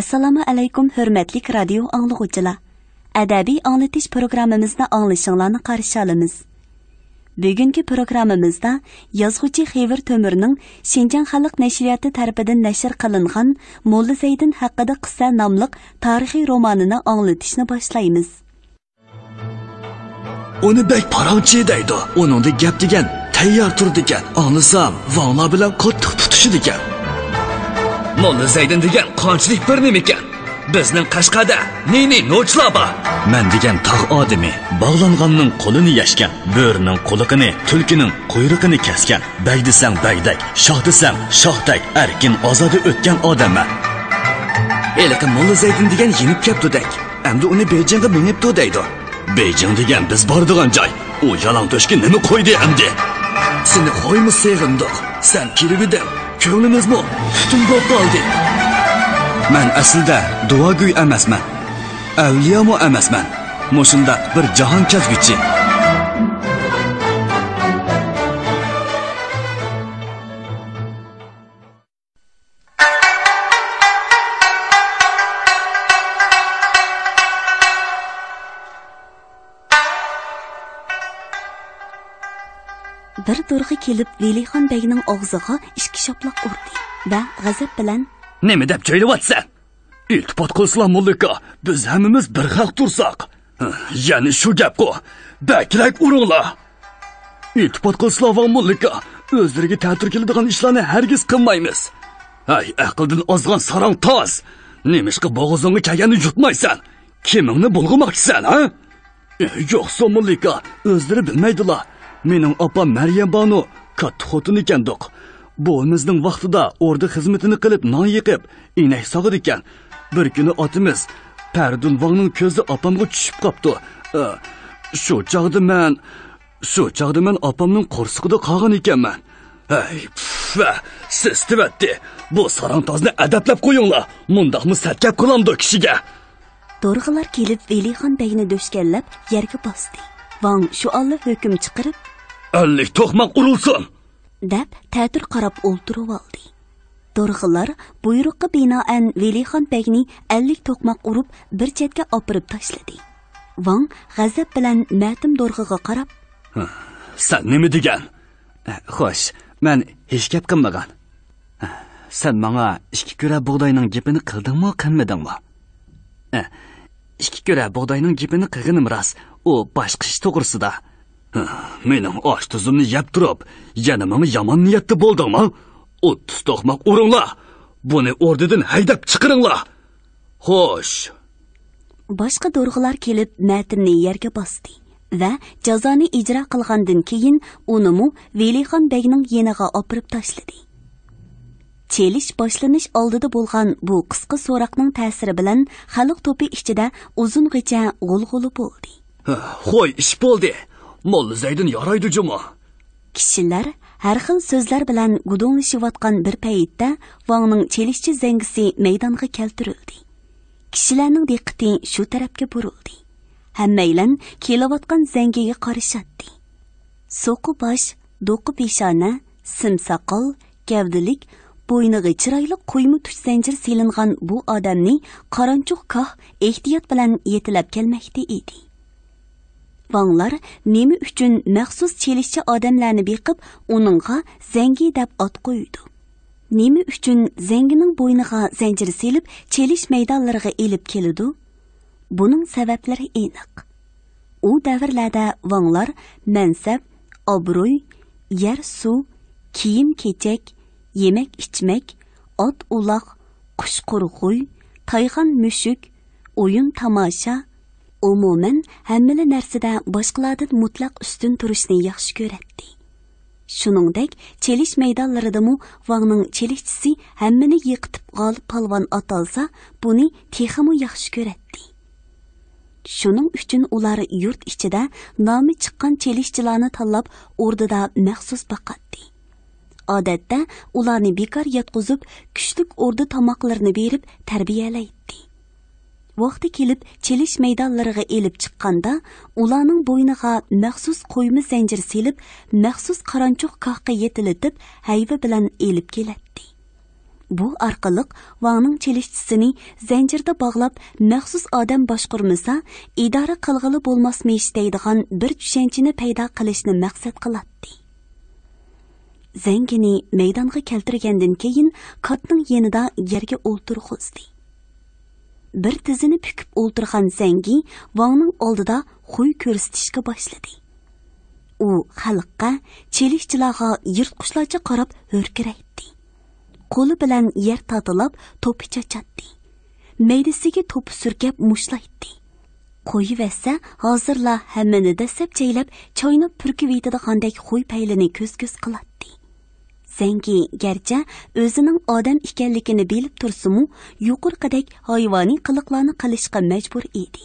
Assalamu alaykum hürmetlik radyo anlıqçılar. Adabiy anlatish programmamizni anglashinglarni qarshi olamiz. Bugungi programmamizda yozuvchi Xevir To'mirning Shinjang xalq nashriyati tarafidan nashr qilingan Molla Zaydin haqida qissa nomli tarixiy romanini anglatishni boshlaymiz. Uni bek paranchi deydi. Uningda gap degan tayyor turdi ekan. Anglasam, vanglar bilan qattiq tutishdi ekan. Molla Zaydin degan qanchalik bir nima ekan? Bizning Qashqada ne nochlar bor. Men degan tog' odami bog'langanning qo'lini yashgan, bo'rining quliqini, tulkining quyrug'ini kesgan, bag desang bagdak, shoh desang shohdak, erkin ozoda o'tgan odamman. Lekin Molla Zaydin degan yenib kelibdi-dak. Endi uni Beyjingga minibdi deydi. Beyjing degan biz bordigan joy. U yalang to'shga nima qo'ydi endi? Seni qo'ymi seg'indiq. Sen kiribiding. Ko'nglimizmi tutun bo'lib qoldi. Men aslida duogo'y emasman. Avliyomi emasman. Mushunda bir jahon kezguchi. Bir durg'i kelib Velixon begning og'ziga ikki shoplaq urdi va g'azab bilan "Nima deb jo'ylayapsan? İltifot qilsizlar mullika, biz hammamiz bir xalq tursak. Ya'ni shu gap-ku. Baklak uringlar. İltifot qilsizlar va mullika, o'zlariga ta'tir keladigan ishlarni hargiz qilmaymiz. Ay, aqldan ozgan sarang toz. Nemishqa bo'g'izingga kelganni yutmaysan? Kimingni bulg'imoqchisan, ha? Yo'qsa mullika, o'zlari bilmaydilar. Mening opam Maryam Banu katta xotin ekandiq. Bo'g'imizning vaqtida orda xizmatini qilib non yiqib, inak sog'id ekan. Bir kuni otimiz Pardunvonning ko'zi opamga tushib qopti. Shu chog'da men opamning qo'rsig'ida qolgan ekanman. Ay, siz tivatdi. Bu sarangtozni adablab qo'yinglar. Mundaqmi satkab qilamdi kishiga. Do'rg'ilar kelib Velixon begni do'shkallab yerga bosdi. Vang shu alla hukm chiqarib, "Allik to'qmoq urilsin!" deb ta'tir qarab o'ltirib oldi. Do'rg'ilar buyruqqa binoan Velixon begni 50 to'qmoq urib bir chetga opirib tashladi. Vang g'azab bilan matim do'rg'iga qarab, "Sen nima degan?" "Xo'sh, men hech gap qilmagan. Sen menga 2 ko'ra bug'doyning gapini qildingmi, qilmadingmi?" "2 ko'ra bug'doyning gapini qilganim rost. U boshqa ish to'g'risida. Mening osh tuzimni yeb turib, yana menga yomon niyatda bo'ldingmi? 30 to'qmoq uringlar. Buni o'rnidan haydab chiqaringlar." Xo'sh. Boshqa do'rg'ilar kelib matimni yerga bosdi va jazoni ijro qilgandan keyin uni Velixon begning yeniga opirib tashladi. Çelish boshlanish oldida bo'lgan bu qisqa so'roqning ta'siri bilan xalq to'pi ichida uzung'icha g'ulg'uli bo'ldi. Qo'y, ish bo'ldi. Molla Zaydin yaraydi juma. Kishilar har xil so'zlar bilan gudonlashayotgan bir paytda Vangning chelishchi zangisi maydonga keltirildi. Kishilarning diqqati shu tarafga burildi. Hammaylan kelayotgan zangiga qarashatdi. So'qi bosh, do'qi peshona, simsoqol, gavdilik, bo'yniga chiroyli qo'yma tush zanjir selingan bu odamni qaranchuq koh ehtiyot bilan yetilab kelmoqda edi. Vanglar nima uchun maxsus chelishchi odamlarni beqib uningga zangi deb ot qo'ydi? Nima uchun zangining bo'yniga zanjir selib chelish maydonlariga elib keladi? Buning sabablari aniq. U davrlarda vanglar mansab, obro'y, yer suv, kiyim-kechak, yemek-ichmak, ot uloq, qush qo'rg'uy, tayg'an mushuk, o'yin tomosha, umuman hamma narsada boshqalardan mutlaq ustun turishni yaxshi ko'radi. Shuningdek, chelish maydonlaridami Vangning chelishchisi hammani yiqitib g'olib polvon atalsa, buni texmi yaxshi ko'radi. Shuning uchun ular yurt ichida nomi chiqqan chelishchilarni tanlab o'rdida maxsus baqatdi. Odatda ularni bekor yotqizib, kuchlik o'rda tomoqlarini berib tarbiyalaydi. Vaqti kelib chelish maydonlariga elib chiqqanda, ularning bo'yniga maxsus qo'yma zanjir selib, maxsus qaranchuq qoqqa yetilitib, hayva bilan elib keladi. Bu arqalıq Wang'ның çelişçisini zanjirda bağlab məxsus adam başqurmasa, idara qılğılı bolmasmış deydigan bir düşüncəni payda qilishni maqsad qılatdı. Zengini meydanga keltirgandan keyin Katning yanida yerga o'ltirg'izdi. Bir tizini püküp o'ltirgan Zengi Wang'ның oldida xuy ko'rsatishga boshladi. U xalqqa, çelişçilarga yirtqushlarcha qarab hurkiraydi. Qo'li bilan yer tatilab to'pi chachatdi. Meydisiga to'pi surkab mushlaydi. Qo'yivasa hozirla hammani dasab chaylab choynab purkib yetadigandak xuy paylini ko'z-ko'z qiladi. Zengi garchi o'zining odam ekanligini bilib tursimu, yuqorqidek hayvoniy qiliqlarni qilishga majbur edi.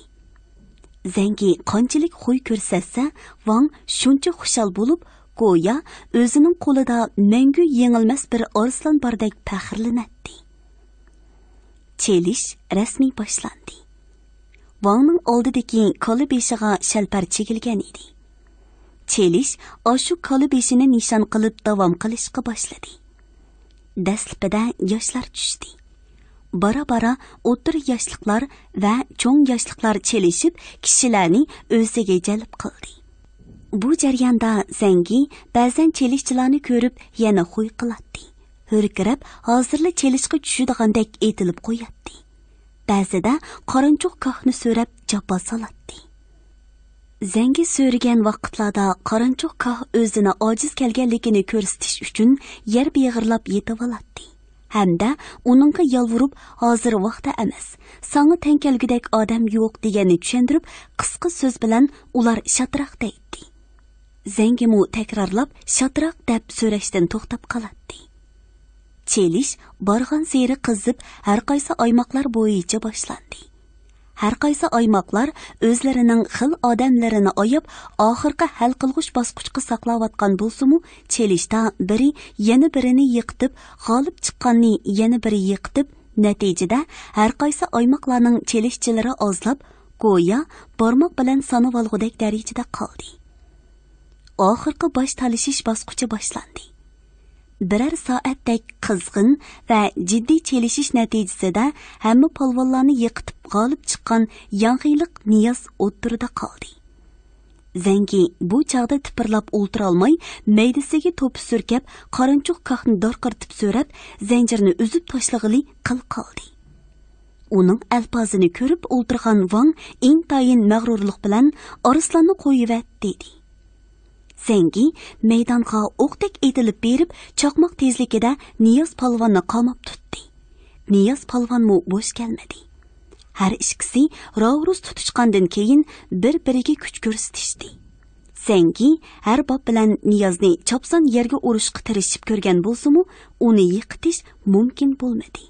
Zengi qanchalik xuy ko'rsatsa, Wang shuncha xushal bo'lib, go'yo o'zining qo'lida mangu yengilmas bir arslan bordek faxrlanadi. Çeliş rasmiy boshlandi. Wang'ning oldidagi kola beshiga shalpar chegilgan edi. Çeliş oshu kola beshini nishon qilib davom qilishga boshladi. Dastlabida yoshlar tushdi. Bara-bara o'tir yoshliklar va cho'ng yoshliklar chelishib, kishilarni o'ziga jalb qildi. Bu jarayonda Zengi ba'zan chelishchilarni ko'rib yana xuy qiladi. Hurkirab, hozirli chelishga tushadigandak etilib qo'yadi. Ba'zida qorinchoq kohni so'rab jabbo soladi. Zengi so'rgan vaqtlarda qorinchoq koh o'zini ojiz kelganligini ko'rsatish uchun yer beg'irlab yetib oladi. Hamda uningga yolvurib, hozir vaqti emas, sanga teng kelgudek odam yo'q deganini tushuntirib, qisqa so'z bilan ular shatroq deydi. Zengimu takrorlab shatroq deb so'rashdan to'xtab qoladi. Çeliş borgan seri qizib, har qaysi aymoqlar bo'yicha boshlandi. Har qaysi aymoqlar o'zlarining xil odamlarini oyib, oxirgi hal qilg'uch bosqichga saqlayotgan bo'lsa-mu, Çelishda biri yana birini yiqitib, g'olib chiqqanni yana biri yiqitib, natijada har qaysi aymoqlarning chelishchilari ozlab, go'yo barmoq bilan sanab olgudek darajada qoldi. Oxirgi bosh talishish bosqichi boshlandi. Birer soatdek qizg'in va jiddiy chelishish natijasida hamma polvonlarni yiqitib g'olib chiqqan yangilik Niyoz o'ttirida qoldi. Zengi bu chog'da tipirlab o'ltira olmay, maydasiga to'p surkab, qorinchoq koxni dorqirtib so'rab, zanjirni uzib tashlag'ili qil qoldi. Uning alpozini ko'rib o'ltirgan Wang intayin mag'rurlik bilan Arslanni qo'yivat dedi. Zengi maydonga o'qdek etilib berib, chaqmoq tezligida Niyoz polvonni qamab tutdi. Niyoz polvonmu bo'sh kelmadi. Har ikkisi rovurus tutishgandan keyin bir-biriga kuch ko'rsatishdi. Zengi har bob bilan Niyozni chopson yerga urishga tirishib ko'rgan bo'lsa-mu, uni yiqitish mumkin bo'lmadi.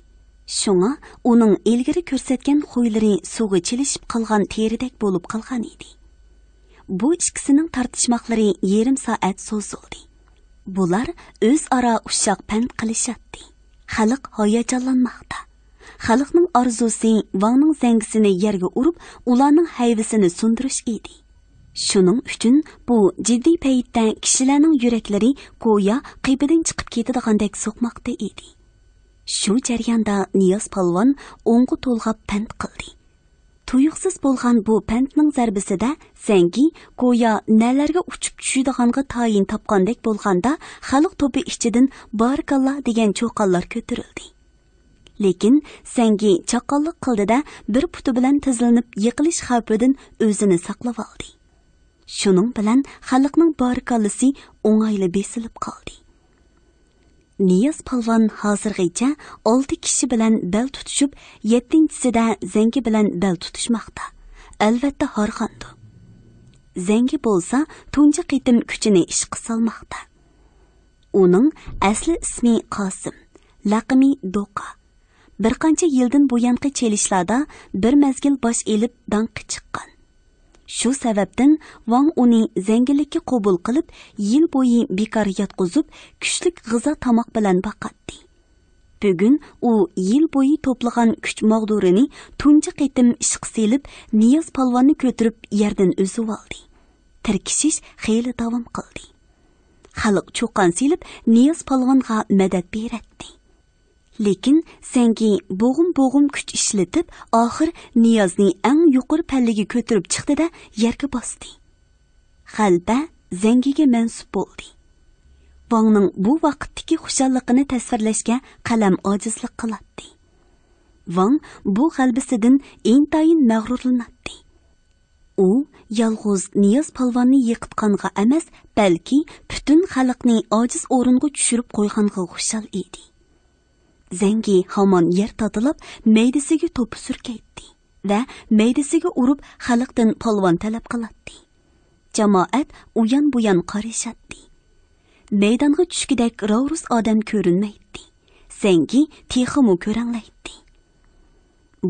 Shunga uning ilgari ko'rsatgan xuylari suvga chilishib qolgan teridek bo'lib qolgan edi. Bu ikkisining tartishmoqlari yarim soat so'zildi. Bular o'zaro ushaq pand qilishadi. Xalq hayajonlanmoqda. Xalqning orzusi Wang'ning zangisini yerga urib, ularning hayvisini sundirish edi. Shuning uchun bu jiddiy paytda kishilarning yuraklari go'yo qibidan chiqib ketadigandek so'qmoqda edi. Shu jarayonda Niyoz polvon o'ng'i to'lg'ab pand qildi. Tuyuqsiz bo'lgan bu pandning zarbisida Zengi go'yo nalarga uchib tushadiganga tayin topgandek bo'lganda xalq to'pi ichidan barakalloh degan cho'qonlar ko'tarildi. Lekin Zengi chaqallik qildida bir puti bilan tizilib yiqilish xavfidan o'zini saqlab oldi. Shuning bilan xalqning barakallisi o'ng'ayli besilib qoldi. Niyoz polvon hozirgacha 6 kishi bilan bel tutishib, 7-sida Zengi bilan bel tutishmoqda. Albatta horg'andi. Zengi bo'lsa, tunji qitim kuchini ishqa solmoqda. Uning asli ismi Qosim, laqami Doqa. Bir qancha yildan buyanqi chelishlarda bir mezgil bosh elib danqi chiqqan. Shu sababdan Wang uni zenginlikka qabul qilib, yil bo'yi bekor yotqizib, kuchlik g'izo tomoq bilan boqatdi. Bugun u yil bo'yi to'plagan kuch mag'durini tunji qitim ishqa selib, Niyoz polvonni ko'tirib yerdan o'zib oldi. Tirkishish xeyli davom qildi. Xalq cho'qon selib, Niyoz polvonga madad beradi. Lekin Zangi bo'g'im kuch ishlatib, oxir Niyozni eng yuqori pallaga ko'tarib chiqdi-da, yerga bosdi. G'alba Zangiga mansub bo'ldi. Vangning bu vaqtdagi xushalligini tasvirlashga qalam ojizlik qiladi. Vang bu g'albisidan intayin mag'rurlanadi. U yolg'iz Niyoz polvonni yiqitqanға emas, balki butun xalqni ojiz o'ringa tushirib qo'yganға xushal edi. Zangi hamon yer tadilib, meydisiga to'pi surkaydi va meydisiga urib xalqdan polvon talab qiladi. Jamoat uyan buyan qarashadi. Meydonga tushgidek ravrus odam ko'rinmaydi. Zangi texmu ko'ranglaydi.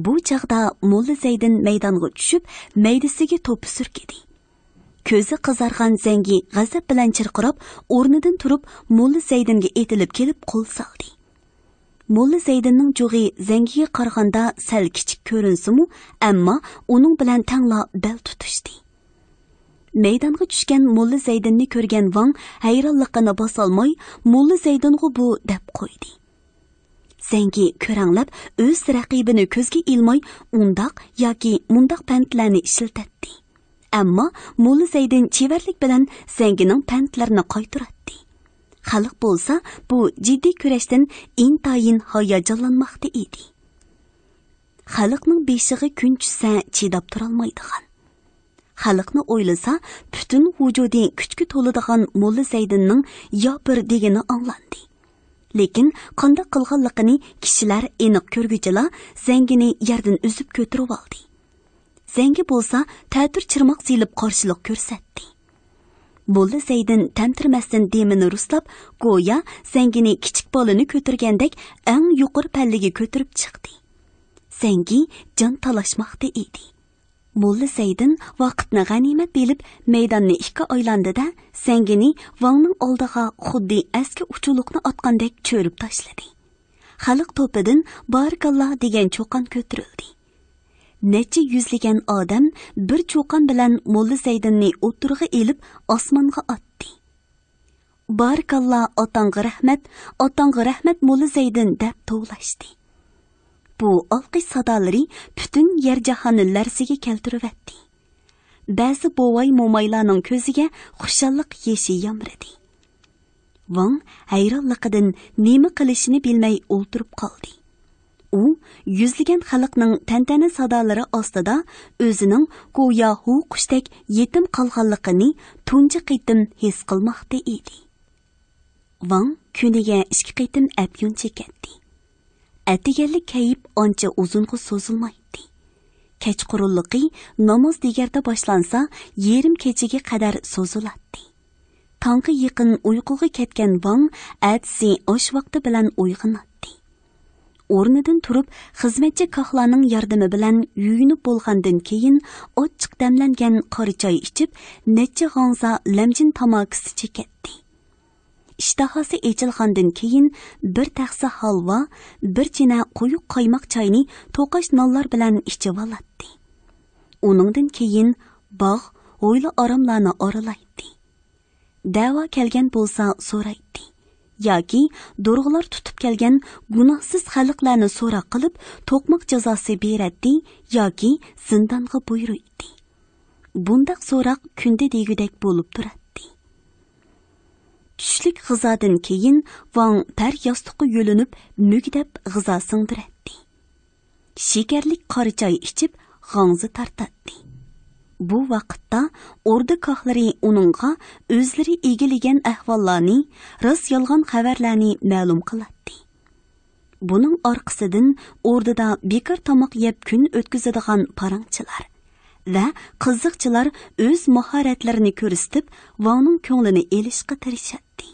Bu chaqda Molla Zaydin maydonga tushib, meydisiga to'pi surkidi. Ko'zi qizargan Zangi g'azab bilan chirqirab, o'rnidan turib, Molla Zaydinga etilib kelib qo'l soldi. Molla Zaydinning jug'i Zangiga qaraganda sal kichik ko'rinsa-mu, ammo uning bilan tangla bel tutishdi. Maydonga tushgan Molla Zaydinni ko'rgan Vang hayronligini bosolmay, Molla Zaydinga bu deb qo'ydi. Zangi ko'ranglab o'z raqibini ko'zga ilmay undoq yoki mundoq pantlarni ishlatdi. Ammo Molla Zaydin chevarlik bilan Zangining pantlarini qaytardi. Xalq bo'lsa bu jiddiy kurashdan intayin hayajonlanmoqda edi. Xalqning beshiga kun tushsa chidab turolmaydigan. Xalqni o'ylasa butun vujudi kuchga to'ladigan Molla Zaydinning yo bir degani anglandi. Lekin qanday qilganligini kishilar aniq ko'rguchilar Zangini yerdan uzib ko'tarib oldi. Zangi bo'lsa ta'tir chirmoq silib qarshilik ko'rsatdi. Molla Zaydin tamtirmasdan demini ruslab, go'yo Zangini kichik bolani ko'targandek eng yuqori pallaga ko'tarib chiqdi. Zangi jon talashmoqda edi. Molla Zaydin vaqtni g'animat bilib maydonni ikki aylandida Zangini Vangning oldiga xuddi aski uchuluqni otgandek cho'rib tashladi. Xalq to'pidan barakalloh degan cho'qon ko'tarildi. Necha yuzlagan odam bir cho'qon bilan Molla Zaydinni o'tirg'i elib osmonga otdi. Barakalloh otangga rahmat Molla Zaydin deb tovlashdi. Bu olqish sadolari butun yer jahonni larsiga keltiribdi. Ba'zi bovay mo'maylarning ko'ziga xushallik yeshi yamradi. Vang hayronligidan nima qilishini bilmay o'ltirib qoldi. U yuzlagan xalqning tantana sadolari ostida o'zining go'yo qushdak yetim qolganligini tunji qitim his qilmoqda edi. Vang kuniga 2 qitim afyun chekatdi. Atiganlik kayib ancha uzunga so'zilmaydi. Kechqurunliqi namoz degarda boshlansa, yerim kechiga qadar so'ziladi. Tongga yaqin uyquga ketgan Vang atsi osh vaqti bilan uyg'onadi. O'rnidan turib, xizmatchi kahlarning yordami bilan yuyinib bo'lgandan keyin ochiq damlangan qora choy ichib, necha g'onza lamjin tamokisi chekatdi. İştahası echilgandan keyin bir taxsa halva, bir china quyuq qaymoq choyni to'qash nonlar bilan ichib oladi. Uningdan keyin bog' o'yli oromlarni oralaydi. Da'vo kelgan bo'lsa so'raydi. Yoki durg'ular tutib kelgan gunohsiz xalqlarni so'roq qilib, to'qmoq jazosi beradi yoki zindonga buyuradi. Bundaq so'roq kunda degudek bo'lib turadi. Tushlik g'izodan keyin Vang par yostiqqa yo'linib mugdab g'izo singdiradi. Shekarlik qora choy ichib g'ongzi tartadi. Bu vaqtda o'rda kohlari uningga o'zlari egilagan ahvollarni, rost yolg'on xabarlarni ma'lum qiladi. Buning orqasidan o'rdada bekor tomoq yeb kun o'tkazadigan parangchilar va qiziqchilar o'z mahoratlarini ko'rsatib, Vangning ko'nglini elishga tirishadi.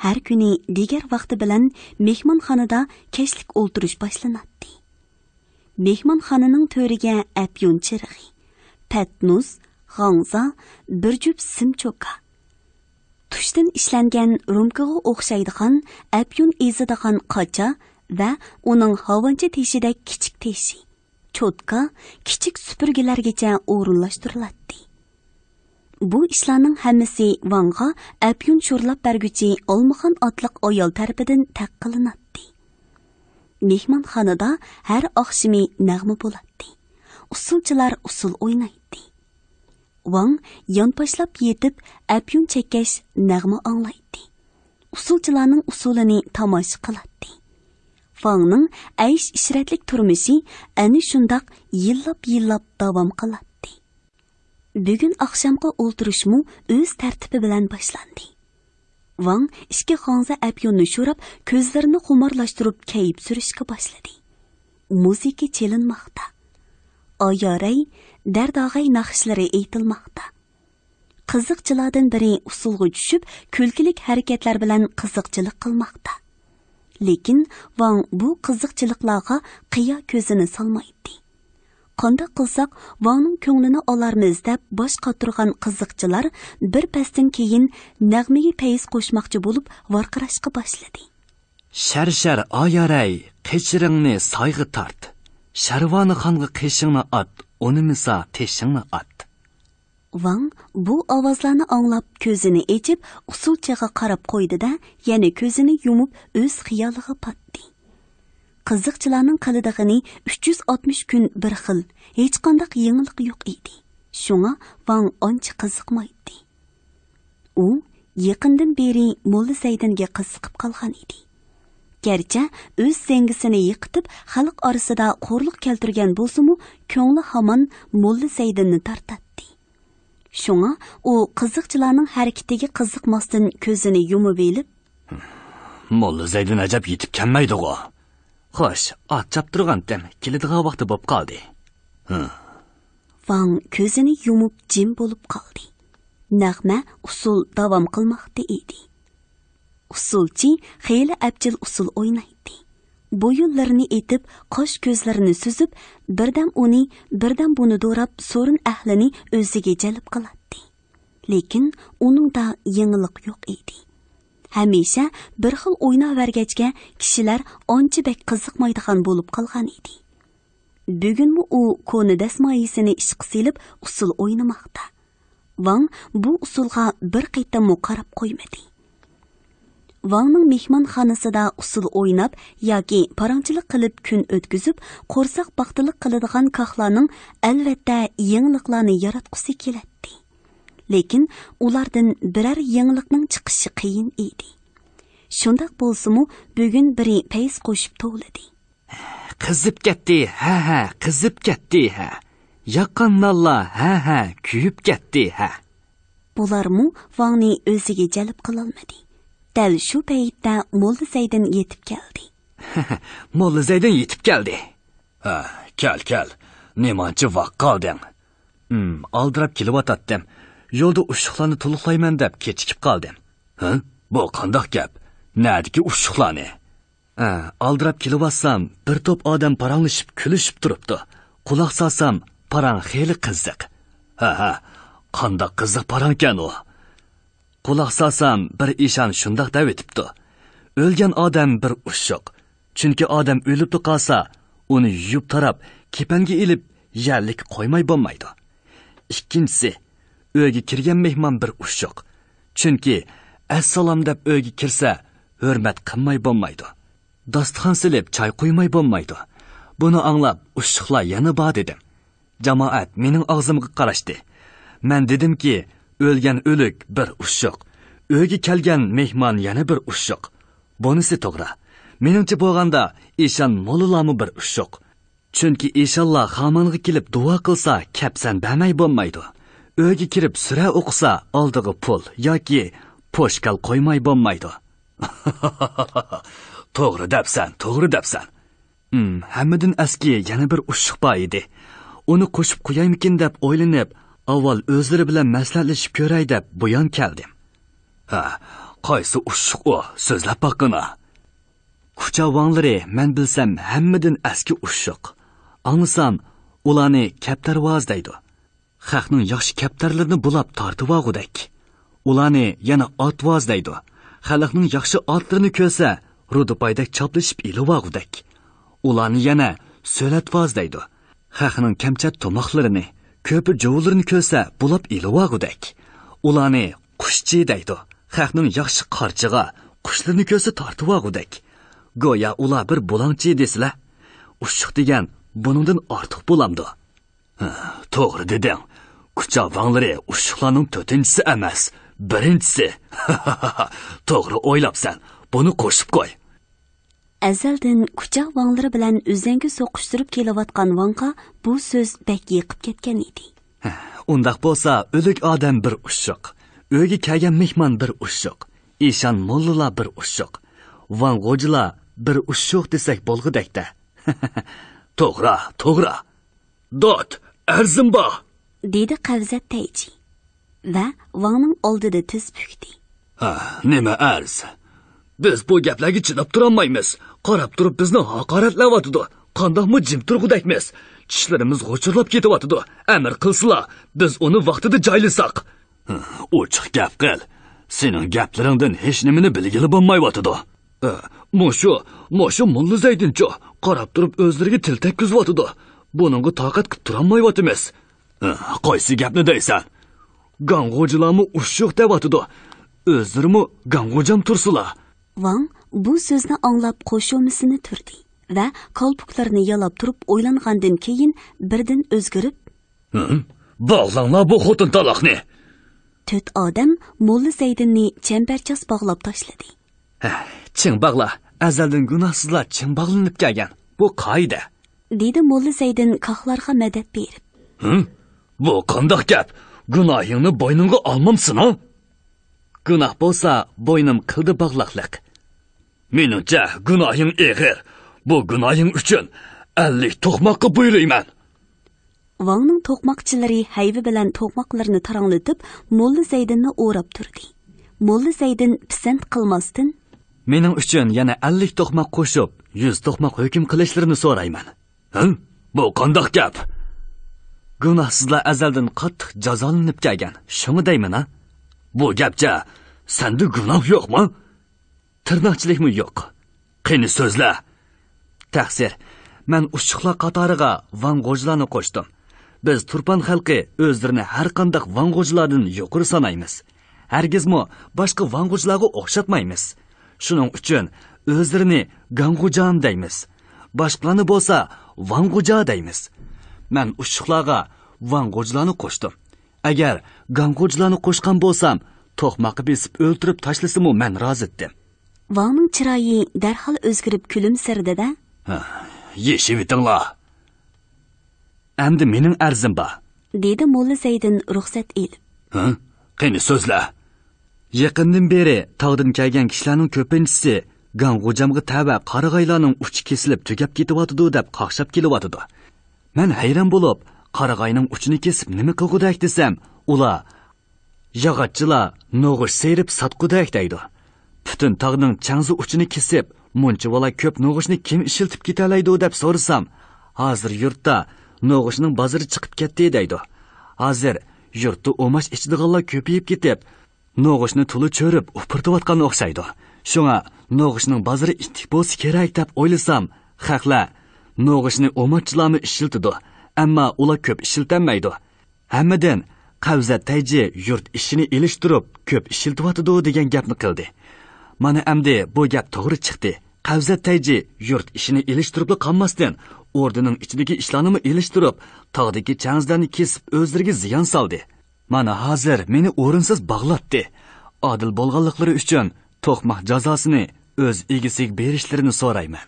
Har kuni digar vaqti bilan mehmonxonada kechlik o'ltirish boshlanadi. Mehmonxonaning to'riga afyun chirig'i, patnus, g'ongza, bir jup simchoka, tushdan ishlangan rumkaga o'xshaydigan afyun ezadigan qocha va uning havoncha teshidek kichik teshi, cho'tka, kichik supurgilargacha o'rinlashtiriladi. Bu ishlarning hammasi Vangga afyun sho'rlab berguchi olmaxon otliq ayol tarafidan taqqilinadi. mehmonxonada har oqshimi nag'ma bo'ladi. Usulchilar usul o'ynaydi. Wang yonboshlab yetib apyun chekkash nag'ma anglaydi. Usulchilarning usulini tomosha qiladi. Wangning aysh ishratlik turmushi ana shundoq yillab davom qiladi. Bugun oqshomgi o'ltirishmu o'z tartibi bilan boshlandi. Wang ikki xonza apyonni sho'rab, ko'zlarini xumorlashtirib kayib surishga boshladi. Muzika chelinmoqda. Oyoray, dardog'ay naqshlari aytilmoqda. Qiziqchilardan biri usulga tushib, kulkilik harakatlar bilan qiziqchilik qilmoqda. Lekin Wang bu qiziqchiliklarga qiyo ko'zini solmaydi. Qanday qilsak, Wangning ko'nglini olarmiz deb bosh qotirgan qiziqchilar bir pasdan keyin nag'maga payiz qo'shmoqchi bo'lib varqirashga boshladi. Shar oyaray, qichiringni soyg'i tart. Sharvoni xonga qishingni at, unimisa teshingni at. Wang bu ovozlarni anglab ko'zini ochib, usulchiga qarab qo'ydi-da, yana ko'zini yumib o'z xiyoliga patdi. Qiziqchilarning qilig'ini 360 kun bir xil, hech qanday yangilik yo'q edi. Shunga Wang ancha qiziqmaydi. U yaqindan beri Molla Zaydinga qiziqib qolgan edi. Gerçi o'z zangisini yiqitib, xalq orasida qo'rliq keltirgan bo'lsa-mu, ko'ngli hamon Molla Zaydinni tartatdi. Shunga u qiziqchilarning harakatiga qiziqmasdan ko'zini yumib elib, Molla Zaydin ajab yetib kelmaydi-ku. Xo'sh, at chaptirgandim, keladigan vaqti bo'p qoldi. Wang ko'zini yumib jim bo'lib qoldi. Nag'ma usul davom qilmoqda edi. Usulchi xeyli abjil usul o'ynaydi. Bo'yinlarini etib, qosh ko'zlarini suzib, birdan uni, birdan buni do'rab, so'rin ahlini o'ziga jalb qiladi. Lekin uningda yangilik yo'q edi. Hamisha bir xil o'ynavergachga kishilar onchi bek qiziqmaydigan bo'lib qolgan edi. Bugunmi u ko'ni dasmoyisini ishqa silib usul o'ynamoqda. Wang bu usulga bir qaytam qarab qo'ymadi. Wangning mehmonxonasida usul o'ynab yoki parangchilik qilib kun o'tkazib, qo'rsoq baxtlilik qiladigan koxlarning albatta yangiliklarni yaratqusi keladi. Lekin ulardan biror yangilikning chiqishi qiyin edi. Shunday bo'lsa-mu, bugun biri payiz qo'shib to'ladi. Qizib ketdi, ha, qizib ketdi, ha. Yaqinlar, ha, kuyib ketdi, ha. Bularmu Wangni o'ziga jalb qilolmadi. Dal shu paytda Molla Zaydin yetib keldi. Molla Zaydin yetib keldi. Ha, kel. Nemanchi vaqt qolding? Aldirab kelyotdim. Yo'lda ushuqlarni to'liqlayman deb kechikib qoldim. Bu qandoq gap? Nadiki ushuqlarni? Aldirab kelyapsam, bir to'p odam paranglashib, kulishib turibdi. Quloq solsam, parang xeyli qiziq. Ha, qandoq qiziq parangkan u. Quloq solsam, bir ishon shundoq deb etibdi. O'lgan odam bir ushuq. Chunki odam o'libdi qolsa, uni yuyib tarab, kepanga ilib, yerlik qo'ymay bo'lmaydi. Ikkinchisi, uyga kirgan mehmon bir ushuq. Chunki assalom deb uyga kirsa, hurmat qilmay bo'lmaydi. Dasturxon silib, choy qo'ymay bo'lmaydi. Buni anglab, ushuqlar yana bor dedim. Jamoat mening og'zimga qarashdi. Men dedimki, o'lgan o'lik bir ushuq. Uyga kelgan mehmon yana bir ushuq. Bunisi to'g'ri. Meningcha bo'lganda, ishon mo'lilami bir ushuq. Chunki inshaalloh xamonga kelib duo qilsa, kapsan bermay bo'lmaydi. Uyga kirib sura o'qisa, oldiga pul yoki poshkal qo'ymay bo'lmaydi. To'g'ri debsan. Hammadan eski yana bir ushuq bor edi. Uni qo'shib qo'yaymikin deb o'ylanib, avval o'zlari bilan maslahatlashib ko'ray deb bu yon keldim. Qaysi ushuq u? So'zlab boqina. Kucha vanglari men bilsam hammadan eski ushuq. Anglasam, ularni kaptarvoz deydi. Xalqning yaxshi kaptarlarini bulab tortib olgudak. Ularni yana otvoz deydi. Xalqning yaxshi otlarini ko'rsa, rudupaydek choplashib ilib olgudak. Ularni yana so'latvoz deydi. Xalqning kamchat tomoqlarini, ko'pi jovularini ko'rsa, bulab ilib olgudak. Ularni qushchi deydi. Xalqning yaxshi qarchiga, qushlarni ko'rsa tortib olgudak. go'yo ular bir bo'langchi desizlar. Ushuq degan buningdan ortiq bo'lamdi. To'g'ri deding. Quchoq vanglari ushuqlarning 4-chisi emas, 1-chisi. To'g'ri o'ylabsan. Buni qo'shib qo'y. Azaldan quchoq vanglari bilan o'zangi so'qishtirib kelayotgan Vangga bu so'z bak yiqib ketgan edi. Undaq bo'lsa, o'lik odam bir ushuq, uyga kelgan mehmon bir ushuq, ishon mollalar bir ushuq, Van g'o'jilar bir ushuq desak bo'lg'idakda. To'g'ri. Dod, arzim bor, dedi Qavzat Tayji va Vangning oldida tiz bukdi. Nima arz? Biz bu gaplarga chidab turolmaymiz. Qarab turib bizni haqoratlayotdi. Qandoqmi jim turg'udakmiz? Tishlarimiz g'o'chirlab ketyapti. Amr qilsalar, biz uni vaqtida joylasak. Ochiq gap qil. Sening gaplaringdan hech nimani bilgili bo'lmayotdi. Mushu Mulla Zaydincho qarab turib o'zlariga til tekkizyapti. Buningga toqat qilib turolmayotimiz. Qaysi gapni deysan? Gang'o'jilarmi ushuq deyapti. O'zlarimi gang'o'jam tursular. Vang bu so'zni anglab qo'shilmasini turdi va kolpuklarini yalab turib o'ylangandan keyin birdan o'zgarib, "Bog'langlar bu xotin taloqni." 4 odam Mulla Zaydinni chambarchas bog'lab tashladi. Ching bog'la, azaldan gunohsizlar ching bog'lanib kelgan. Bu qoida. Dedi Mulla Zaydin qoqlarga madad berib. Bu qandoq gap? Gunohingni bo'yningga olmamsan, ha? Gunoh bo'lsa, bo'ynim qildi bog'laqliq. Menimcha gunohing eg'ir. Bu gunohing uchun 50 to'qmoqqa buyurayman. Vangning to'qmoqchilari hayvi bilan to'qmoqlarini taranglatib, Mulla Zaydinni o'rab turdi. Mulla Zaydin pisand qilmasdan, "Mening uchun yana 50 to'qmoq qo'shib, 100 to'qmoq hukm qilishlarini so'rayman." Bu qandoq gap? Gunohsizlar azaldan qattiq jazolanib kelgan. Shuni deyman, ha? Bu gapcha senda gunoh yo'qmi? Tirnoqchilikmi yo'q? Qani so'zla. Taqsir, men ushuqlar qatoriga Van g'o'jilarni qo'shdim. Biz Turpan xalqi o'zlarini har qanday Van g'o'jilardan yuqori sanaymiz. Hargizmi boshqa Van g'o'jilarga o'xshatmaymiz. Shuning uchun o'zlarini Gang'ujam deymiz. Boshqalarni bo'lsa Van g'o'ja deymiz. Men ushuqlarga Van g'o'jilarni qo'shdim. Agar Gang'ujlarni qo'shgan bo'lsam, to'qmoqqa besib o'ltirib tashlasimmi men rozi edim. Vangning chiroyi darhol o'zgarib kulimsirdi-da, "Yeshivitinglar. Endi mening arzim bor", dedi Mulla Zaydin ruxsat elib. Qani so'zla. Yaqindan beri tog'dan kelgan kishilarning ko'pinchisi Gang'ujamga tava qarag'aylarning uchi kesilib tugab ketyapti deb qaqshab kelyapti. Men hayron bo'lib, qarag'ayning uchini kesib nima qilgudak desam, ular yog'ochchilar no'g'ish serib satqudak deydi. Butun tog'ning changzi uchini kesib, muncha bola ko'p no'g'ishni kim ishiltib ketalaydi deb so'rasam, hozir yurtda no'g'ishning bozori chiqib ketdi deydi. Hozir yurtda o'mash ichdiganlar ko'payib ketib, no'g'ishni tuli cho'rib upirtayotgan o'xshaydi. Shunga no'g'ishning bozori ittik bo'lsa kerak deb o'ylasam, xalqlar no'g'ishni o'matchilarni ishiltidi, ammo ular ko'p ishiltanmaydi. Hammadan Qavzat Tayji yurt ishini ilishtirib ko'p ishiltiyotdi degan gapni qildi. Mana endi bu gap to'g'ri chiqdi. Qavzat Tayji yurt ishini ilishtirib qolmasdan, ordining ichidagi ishlarni ilishtirib, tog'dagi changzlarni kesib o'zlariga ziyon soldi. Mana hozir meni o'rinsiz bog'latdi. Adil bo'lganliklari uchun to'qmoq jazosini o'z egasiga berishlarini so'rayman.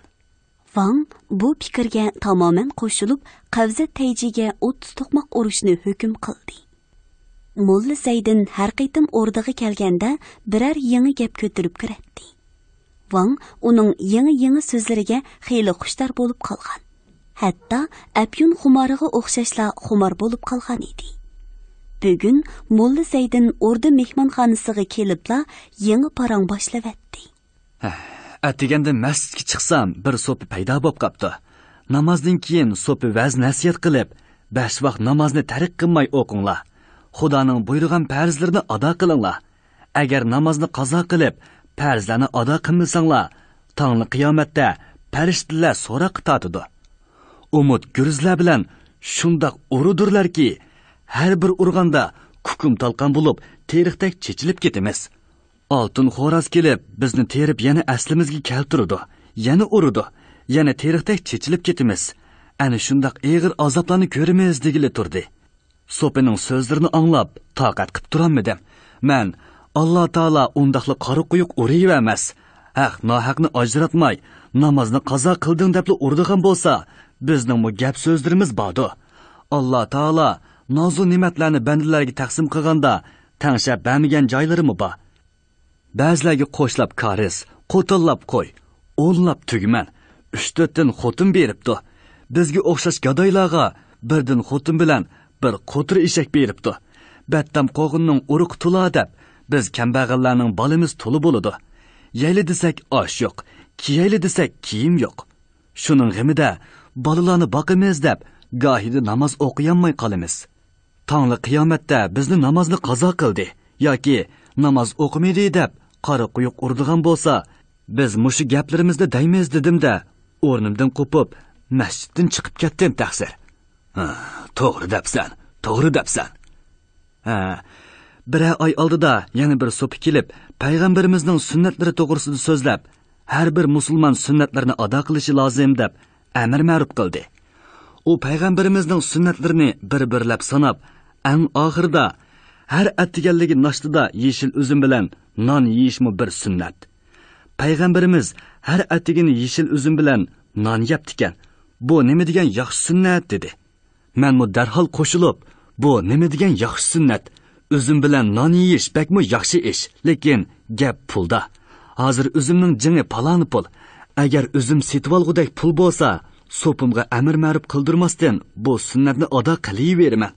Vang bu fikrga tamoman qo'shilib, Qavzat Tayjiga 30 to'qmoq urishni hukm qildi. Mulla Zaydin har qaytim o'rdiga kelganda biror yangi gap ko'tarib kiratdi. Vang uning yangi so'zlariga xeyli xushtar bo'lib qolgan. Hatto apyun xumoriga o'xshashla xumor bo'lib qolgan edi. Bugun Mulla Zaydin o'rda mehmonxonasiga kelibla yangi parang boshlavatdi. Atiganda masjidga chiqsam, bir so'pi paydo bo'lib qopti. Namozdan keyin so'pi vaz nasihat qilib, 5 vaqt namozni tark qilmay o'qinglar. Xudoning buyurgan farzlarini ado qilinglar. Agar namozni qazo qilib, farzlarni ado qilmasanglar, tongli qiyomatda farishtalar so'roq qiladi. Umid gurizlar bilan shundoq urudurlarki, har bir urganda kukum talqon bo'lib, teriqdek chechilib ketamiz. Oltin xo'roz kelib, bizni terib yana aslimizga keltirdi. yana urudi, yana teriqdek chechilib ketimiz. Ana shundaq og'ir azoblarni ko'ramiz degili turdi. So'pining so'zlarini anglab, taqat qilib turolmadim. Men Alloh taolo undaqli qora quyuq uriy emas. Haq nohaqni ajratmay, namozni qazo qilding deb urdigan bo'lsa, bizning bu gap so'zlarimiz bordi. Alloh taolo nozu ne'matlarni bandalarga taqsim qilganda tanshab bermagan joylarimi bor. Ba'zilarga qo'shlab qariz, qo'tillab qo'y, o'nlab tugman, 3-4 dan xotin beribdi. Bizga o'xshash gadoylarga birdan xotin bilan bir qo'tir eshak beribdi. Battam qo'g'inning uruq tula deb biz kambag'allarning balimiz to'li bo'ladi. Yayli desak osh yo'q, kiyayli desak kiyim yo'q. Shuning g'imida bolalarni boqimiz deb gohida namoz o'qiyanmay qolamiz. Tongli qiyomatda bizni namozni qazo qildi yoki namoz o'qimaydi deb qora quyuq urdigan bo'lsa, biz mushu gaplarimizda deymiz dedim-da, o'rnimdan qo'pib, masjiddan chiqib ketdim taqsir. To'g'ri debsan, to'g'ri debsan. Bir oy oldida yana bir so'pi kelib, payg'ambarimizning sunnatlari to'g'risida so'zlab, har bir musulmon sunnatlarini ado qilishi lozim deb amr ma'ruf qildi. U payg'ambarimizning sunnatlarini bir-birlab sanab, eng oxirida har attiganligi nashtida yeshil uzum bilan non yeyishmi bir sunnat. Payg'ambarimiz har attigini yeshil uzum bilan non yeyaptikan. Bu nima degan yaxshi sunnat dedi. Men mu darhol qo'shilib, bu nima degan yaxshi sunnat? Üzüm bilan non yeyish bakmi yaxshi ish, lekin gap pulda. Hozir üzümning jingi palani pul. Agar üzüm setib olgudek pul bo'lsa, so'pimga amr ma'ruf qildirmasdan bu sunnatni ado qilaverman.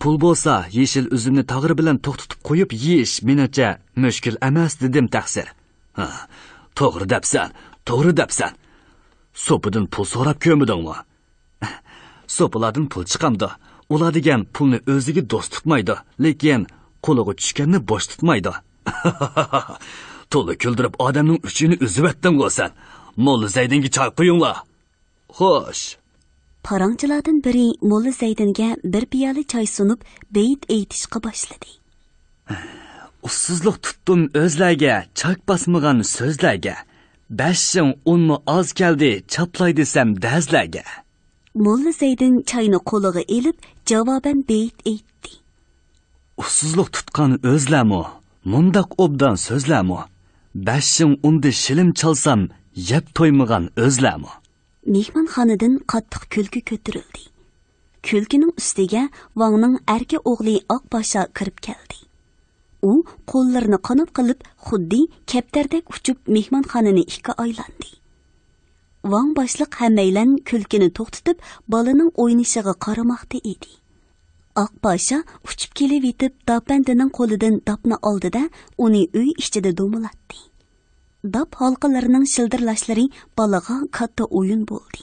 Pul bo'lsa, yeshil üzümni tog'ri bilan to'xtatib qo'yib yeyish menimcha mushkul emas dedim taqsir. To'g'ri debsan, to'g'ri debsan. So'pidan pul so'rab ko'midingmi? So'pilardan pul chiqamdi. Ular degan pulni o'ziga do'st tutmaydi, lekin qo'liga tushganni bosh tutmaydi. To'la kuldirib odamning uchini uzib etding o'san. Molla Zaydinga choy qo'yinglar. Xo'sh. Parangchilardan biri Molla Zaydinga bir piyola choy sunib, beyt aytishga boshladi. Ussizlik tutdim o'zlarga, chak basmagan so'zlarga. 5 unmi oz keldi, chaplay desam dazlarga. Molla Zaydin choyni qo'liga elib, javoban beyt aytdi. Ussizlik tutgan o'zlarmi, mundaq obdan so'zlarmi? 5 undi shilim chalsam, yeb to'ymagan o'zlarmi? Mehmonxonadan qattiq kulki ko'tarildi. Kulkining ustiga Vangning erki o'g'li Oqbosha kirib keldi. U qo'llarini qanot qilib, xuddi kaptardek uchib mehmonxonani ikki aylandi. Vang boshliq hammaylan kulkini to'xtatib, bolaning o'ynishiga qaramoqda edi. Oqbosha uchib kelib yetib, dapandining qo'lidan dapni oldida uni uy ichida do'milatdi. Dap halqalarining shildirlashlari balaga katta o'yin bo'ldi.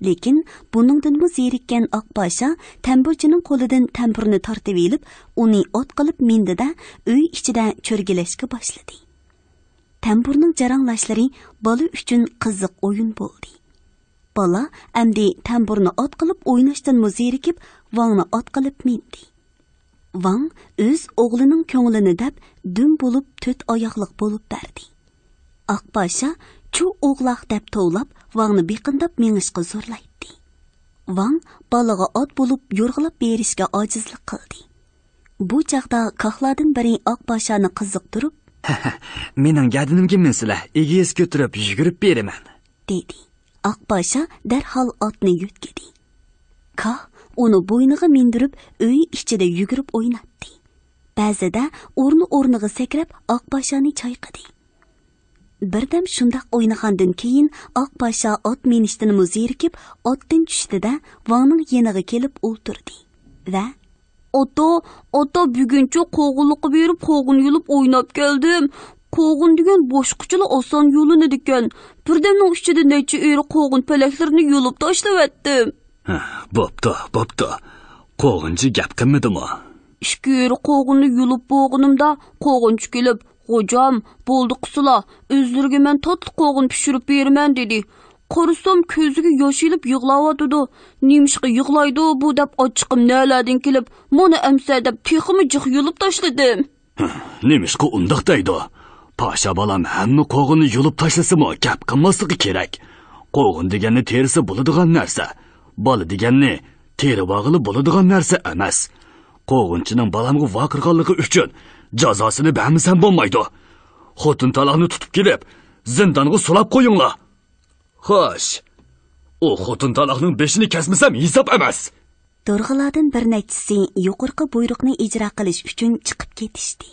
Lekin buningdanmi zerikkan Oqbosha tamburchining qo'lidan tamburni tortib elib, uni ot qilib mindida uy ichida cho'rgilashga boshladi. Tamburning jaranglashlari bola uchun qiziq o'yin bo'ldi. Bola endi tamburni ot qilib o'ynashdan zerikib, Vangni ot qilib mindi. Vang o'z o'g'lining ko'nglini deb dum bo'lib 4 oyoqliq bo'lib berdi. Oqbosha chu o'g'loq deb tovlab, Vangni beqindab mengishga zo'rlaydi. Vang bolaga ot bo'lib yo'rg'ilab berishga ojizlik qildi. Bu chaqda qoqlardan biri Oqboshani qiziqtirib, "Mening gadinimga minsizlar, egiz ko'tirib yugurib beraman" dedi. Oqbosha darhol otni yutgidi. Qoq uni bo'yniga mindirib, uy ichida yugurib o'ynatdi. Ba'zida o'rniga sakrab Oqboshani chayqadi. Birdam shundoq o'ynagandan keyin Oqbosha ot minishdan zerikib, otdan tushdi-da, Vangning yeniga kelib o'ltirdi va Ota buguncha qo'g'inliqqa berib qo'g'in yulib o'ynab keldim. Qo'g'in degan boshqachalar oson yo'linadi ekan. Birdamning ichida necha eri qo'g'in palaklarini yulib tashlavatdim. Bo'pti. Qo'g'inchi gap qilmadimi? 2 eri qo'g'inni yulib bo'g'inimda qo'g'inchi kelib, "Xo'jam, bo'ldi qisila, o'zlariga men tatli qo'g'in pishirib beraman" dedi. Qarasam ko'ziga yosh elib yig'layotdi. Nimishqa yig'laydi bu deb ochiqim nalardan kelib, "Mana amsa" deb teximi jiq yulib tashladim. Nimishqa undoq deydi? Paşa balam hamma qo'g'ini yulib tashlasa-mu gap qilmasligi kerak. Qo'g'in deganni terisi bo'ladigan narsa. Bola deganni teri bog'ili bo'ladigan narsa emas. Qo'g'inchining balamga vaqirganligi uchun jazosini bermasam bo'lmaydi. Xotin taloqni tutib kelib, zindonga sulab qo'yinglar. Xo'sh. O xotin taloqning beshini kesmasam hisob emas. Dorg'alardan bir nechisi yuqorqi buyruqni ijro qilish uchun chiqib ketishdi.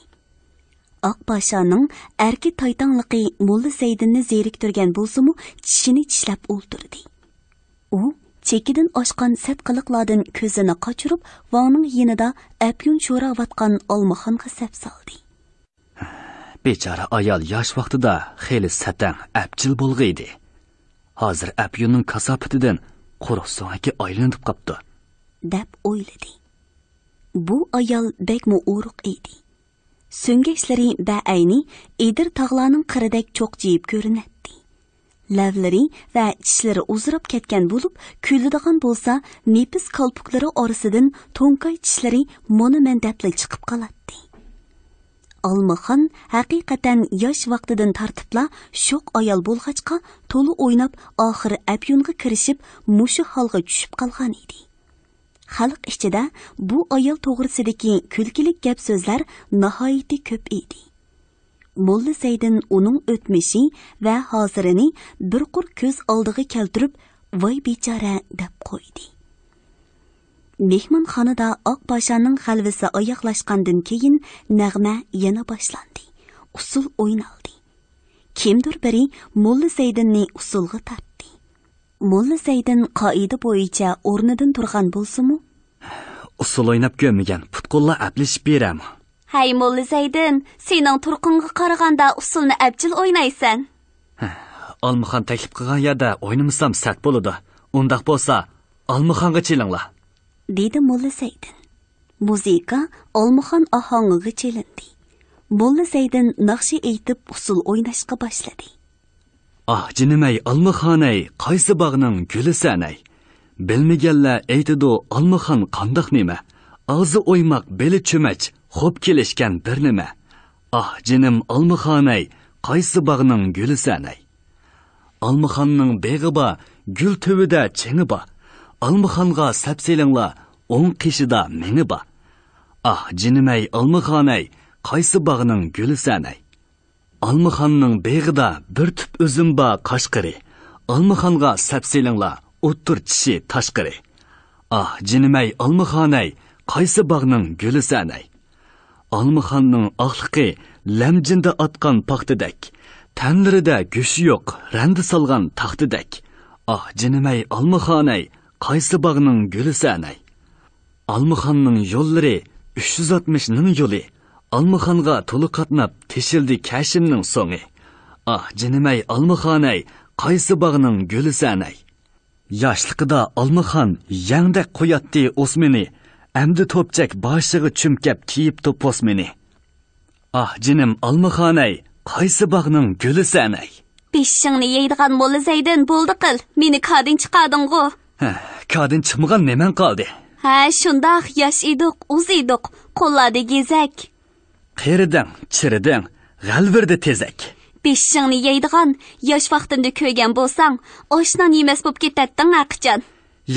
Oqpashaning erki taytanligi Molla Saydinni zeriktirgan bo'lsa-mu, tishini tishlab o'ltirdi. U chekidan oshgan satqiliqlardan ko'zini qochirib, Vangning yonida apyun sho'rayotgan Olmaxonga sap soldi. Bechora ayol yosh vaqtida xeli satang, apchil bo'lg'iydi. Hozir apyunning kasofatidan quruq so'ngaki aylanib qopti, deb o'yladi. Bu ayol bekmi uruq edi. So'ngachlari ba'ayni Edir tog'larning qiridek cho'qjiyib ko'rinadi. Lavlari va tishlari uzrab ketgan bo'lib, kuladigan bo'lsa, nepis qalpuklari orasidan to'nkay tishlari monumentli chiqib qoladi. Olmaxon haqiqatan yosh vaqtidan tartibla sho'q ayol bo'lg'achqa to'li o'ynab, oxiri apyunga kirishib, mushu holga tushib qolgan edi. Xalq ichida bu ayol to'g'risidagi kulkilik gap so'zlar nihoyatda ko'p edi. Molla Saydin uning o'tmishi va hozirini bir qur ko'z oldiga keltirib, "Voy bechora" deb qo'ydi. Mehmonxonada Oqpashaning xalvasi oyoqlashgandan keyin nag'ma yana boshlandi. Usul o'ynaldi. Kimdir biri Molla Saydinni usulga tortdi. Molla Saydin qoida bo'yicha o'rnidan turgan bo'lsa-mu, usul o'ynab ko'rmagan putqullar aplashib beram. "Hay Molla Saydin, sening turqinga qaraganda usulni abjil o'ynaysan." Olmaxon taklif qilgan yerda o'ynamasam sat bo'ladi. Undaq bo'lsa, Olmaxonga chelinglar, dedi Molla Saydin. Muzika Olmaxon ohangiga chelindi. Molla Saydin naqshi aytib usul o'ynashga boshladi. "Ah, jinimay Olmaxonay, qaysi bog'ning guli sanay? Bilmaganlar aytidi Olmaxon qandoq nima? Og'zi o'ymoq, beli cho'mach, xo'p kelishgan bir nima. Ah, jinim Olmaxonay, qaysi bog'ning guli sanay? Olmaxonning beg'i bor, gul tövida chingi bor. Olmaxonga sapselinglar, o'ng qishida mengi bor. Ah, jinimay Olmaxonay, qaysi bog'ning guli sanay? Olmaxonning beg'ida bir tup o'zim bor qashqiri. Olmaxonga sapselinglar, o'ttir tishi tashqiri. Ah, jinimay Olmaxonay, qaysi bog'ning guli sanay? Olmaxonning oqliqi lamjinda otgan paxtadek, tanlarida go'shi yo'q, randi solgan taxtidek. Ah, jinimay Olmaxonay, qaysi bog'ning guli sanay? Olmaxonning yo'llari 360 ning yo'li. Olmaxonga to'li qatnab teshildi kashimning so'ngi. Ah, jinimay Olmaxonay, qaysi bog'ning guli sanay? Yoshligida Olmaxon yangdek qo'yatdi o'smini, amdi to'pchak boshiga chumkab kiyibdi posmini. Ah, jinim Olmaxonay, qaysi bog'ning guli sanay? Beshingni yeydigan Molla Saydin bo'ldi qil, meni kadin chiqarding-ku. Kadin chiqmagan neman qoldi? Ha, shundoq yosh edik, o'z edik, qo'llarda gezak. Qeriding, chiriding, g'alvirdi tezak. Beshingni yeydigan, yosh vaqtimda ko'rgan bo'lsang, oshnan yemas bo'lib ketading aqchon.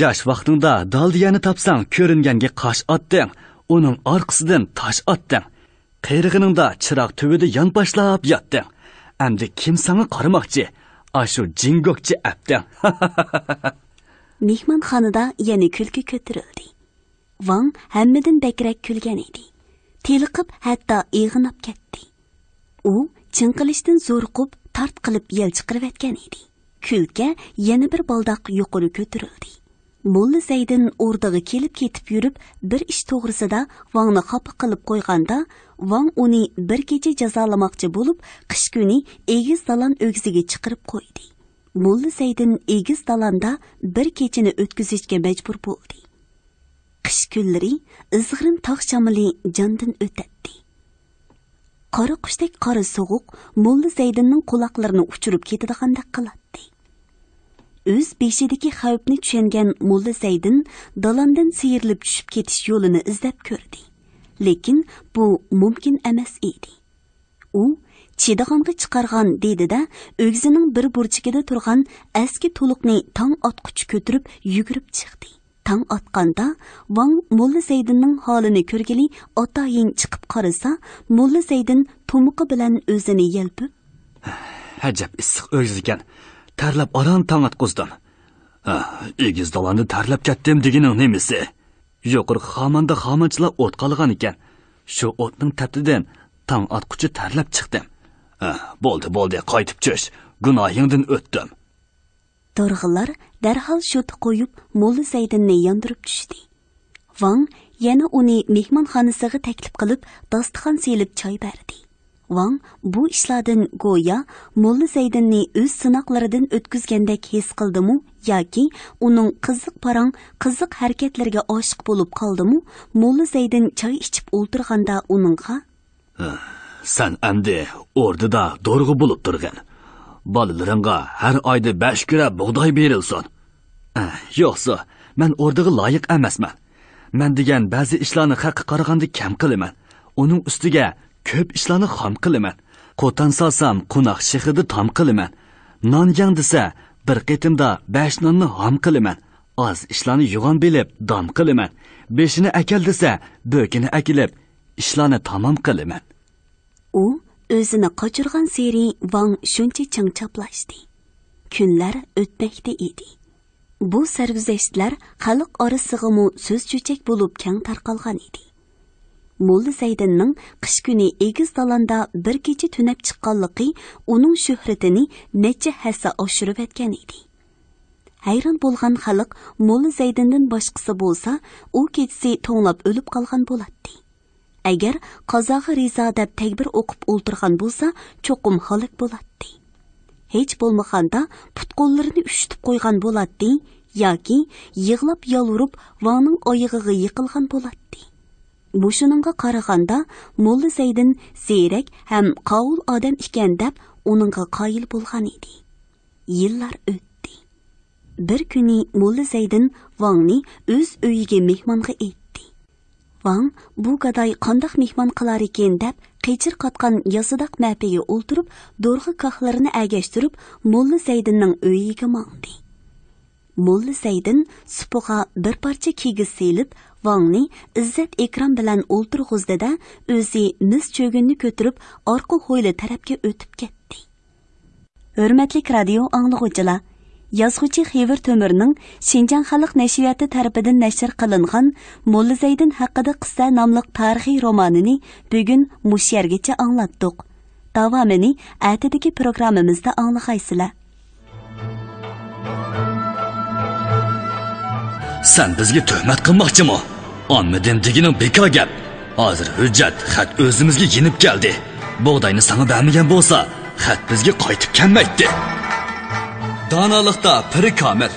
Yosh vaqtingda daldiyani topsang, ko'ringanga qosh otding, uning orqasidan tosh otding. Qeyrig'iningda chiroq tuvida yon boshlab yotding. Endi kim sana qaramoqchi? Ashu jingokchi apding. Mehmonxonada yana kulki ko'tarildi. Vang hammadan bakrak kulgan edi. Teliqib hatto ig'inab ketdi. U chinqilishdan zo'riqib, tart qilib yel chiqarayotgan edi. Kulka yana bir baldoq yuqori ko'tarildi. Molla Saydin o'rdaga kelib ketib yurib, bir ish to'g'risida Vangni xafa qilib qo'yganda, Vang uni bir kecha jazolamoqchi bo'lib, qish kuni egiz dalan o'gziga chiqarib qo'ydi. Molla Saydin egiz dalanda bir kechani o'tkazishga majbur bo'ldi. Qish kunlari izg'irin tog' shamili jondan o'tadi. Qora qushdek qora sovuq Molla Saydinning quloqlarini uchirib ketadigandek qiladi. O'z beshidagi xavfni tushungan Molla Saydin dalandan siyrilib tushib ketish yo'lini izlab ko'rdi. Lekin bu mumkin emas edi. U chidag'onga chiqargan dedi-da, o'g'zining bir burchigida turgan eski to'liqni tong otquchi ko'tarib yugurib chiqdi. Tang atqanda Wang Molla Zaydinning holini ko'rgili otayin chiqib qarasa, Molla Zaydin to'muqi bilan o'zini yelpib, "Ajab issiq o'g'zi ekan. Tarlab aran tang atqizdim. Egiz dalanda tarlab ketdim deganing nemisi? Yuqori xamanda xamanchilar o't qolgan ekan. Shu o'tning tatidan tang atquchi tarlab chiqdim. Bo'ldi, qaytib cho'sh. Gunohingdan o'tdim." Dorg'alar darhol shoti qo'yib Molla Zaydinni yondirib tushdi. Wang yana uni mehmonxonasiga taklif qilib, dasturxon selib choy berdi. Wang bu ishlardan go'yo Molla Zaydinni o'z sinoqlaridan o'tkazgandek his qildimi yoki uning qiziq parang, qiziq harakatlariga oshiq bo'lib qoldimi? Molla Zaydin choy ichib o'tirganda uningga, "Sen endi o'rdida do'rg'i bo'lib turgan. Bolalaringga har oyda 5 kilo bug'doy berilsin. Yo'qsa, men o'rdaga loyiq emasman. Men degan ba'zi ishlarni haqqa qaraganda kam qilaman. Uning ustiga ko'p ishlarni xom qilaman. Qo'tan solsam, qo'noq shehida tom qilaman. Non yang desa, bir qitimda 5 nonni xom qilaman. Az ishlarni yo'g'on bilib, dom qilaman. Beshini akal desa, bo'kini akilib, ishlarni tamom qilaman." U o'zini qochirgan seri Wang shuncha changchaplashdi. Kunlar o'tmoqda edi. Bu sarguzashtlar xalq orasig'imi so'z cho'chak bo'lib keng tarqalgan edi. Molla Zaydinning qish kuni egiz dalanda bir kecha tunab chiqqanligi uning shuhratini necha hassa oshirib etgan edi. Hayron bo'lgan xalq Molla Zaydindan boshqasi bo'lsa, u kechasi to'nglab o'lib qolgan bo'ladi. Agar qazoga rizo deb takbir o'qib o'ltirgan bo'lsa, cho'qim halok bo'ladi. Hech bo'lmaganda put-qo'llarini ushtib qo'ygan bo'ladi yoki yig'lab yolvurib Wangning oyog'iga yiqilgan bo'ladi. Mushuninga qaraganda Molla Zaydin ziyrak ham qovul odam ekan deb uningga qoyil bo'lgan edi. Yillar o'tdi. Bir kuni Molla Zaydin Wangni o'z uyiga mehmonga etdi. Wang bu gaday qandoq mehmon qilar ekan deb qichir qatgan yasidaq mapiga o'ltirib, do'rg'i kohlarini agashtirib Molla Zaydinning uyiga mangdi. Molla Zaydin supuga bir parcha kigiz selib, Wangni izzat ikrom bilan o'ltirg'izdi-da, o'zi mis cho'ginni ko'tarib, orqa hovli tarafga o'tib ketdi. Hurmatli radio anglovchilar, Yazg'uchi Xivir To'mirning Shinjan xalq nashriyati tarafidan nashr qilingan Molla Zaydin haqida qissa nomli tarixiy romanini bugun mush yergacha anglatdik. Davomini atidagi programmamizda anglaysizlar. Sen bizga tuhmat qilmoqchimi? Onmidim degining bekor gap. Hozir hujjat xat o'zimizga yenib keldi. Bug'doyni sana bermagan bo'lsa, xat bizga qaytib kelmaydi. Donolikda piri komil,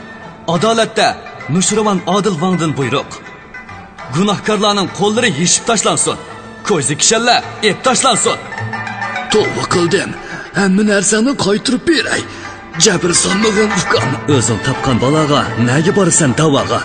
adolatda Nushirvan Odil Wangdan buyruq. Gunohkorlarning qo'llari yeshib tashlansin, ko'zi kishanlar ep tashlansin. Tavba qildim, hamma narsani qaytirib beray. Jabr solmagan ukam. O'zing topgan baloga nega borasan da'voga?